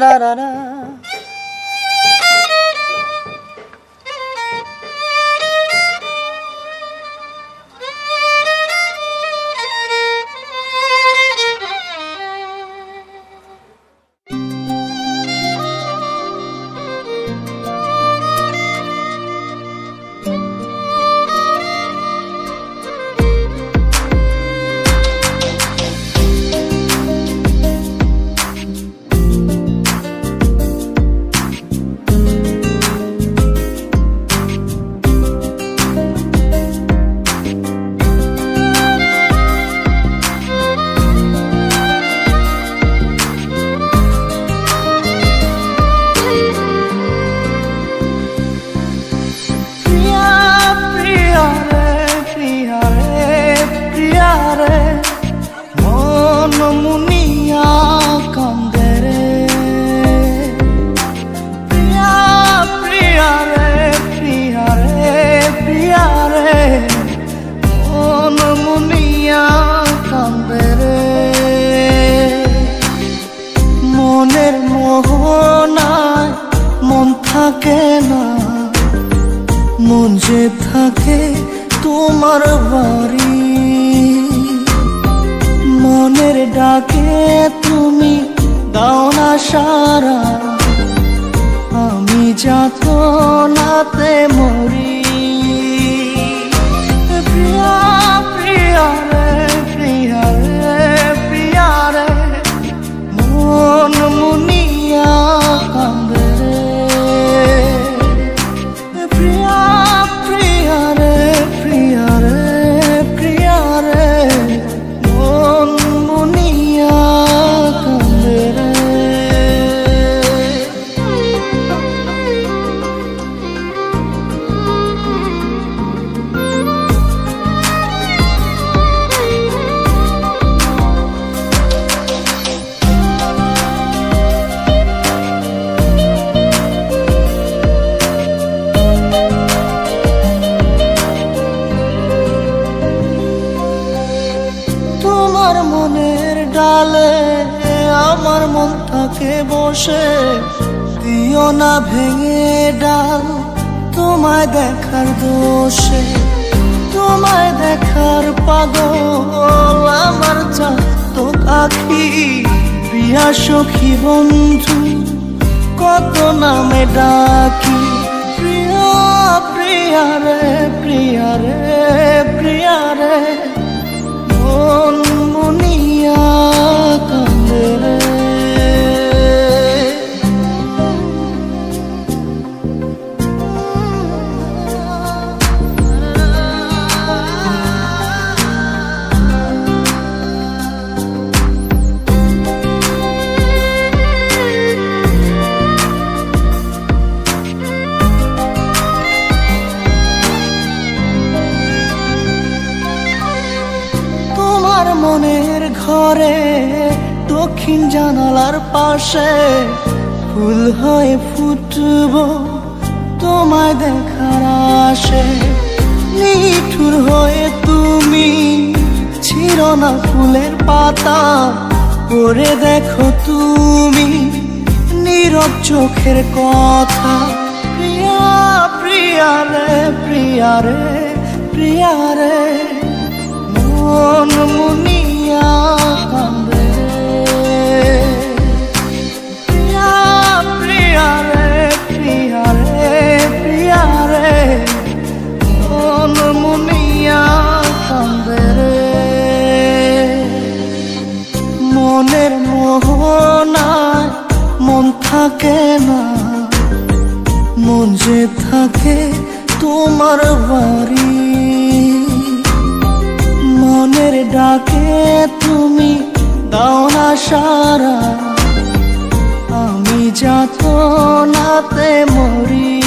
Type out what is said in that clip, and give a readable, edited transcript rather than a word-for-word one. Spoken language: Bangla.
ra ra ra. মন যে থাকে তোমার বাড়ি, মনের ডাকে তুমি দাও না সারা, আমি যাত নাতে মরি। প্রিয়া প্রিয়া রে প্রিয়া রে প্রিয়া রে, মন মুনিয়া কান্দে রে। প্রিয়া প্রিয়া রে প্রিয়া রে প্রিয়া রে, মন মুনিয়া কান্দে রে। তোমার মনের ডালে আমার মন থাকে বসে, দিও না ভেঙে ডাল তোমায় দেখার দোষে। তোমায় দেখার পাগল আমার চাতক আখি, প্রিয়া সখী বন্ধু কত নামে ডাকি। প্রিয়া প্রিয়া রে প্রিয়া রে প্রিয়া রে, মন মুনিয়া কান্দে রে। তোমার মনের ঘরে দক্ষিণ জানালার পাশে ফুল হয়ে ফুটব তোমায় দেখার আশে। নিঠুর হয়ে তুমি ছিঁড়ো না ফুলের পাতা, করে দেখো তুমি নীরব চোখের কথা। প্রিয়া প্রিয়া রে প্রিয়া রে প্রিয়া রে, মন মুনিয়া কান্দে রে। প্রিয়া প্রিয়া রে প্রিয়া রে প্রিয়া রে, মন মুনিয়া কান্দে রে। মনের মোহনায় মন থাকে না, মন যে থাকে তোমার বাড়ি, মনের ডাকে তুমি দাও না সারা, আমি যাত নাতে মরি।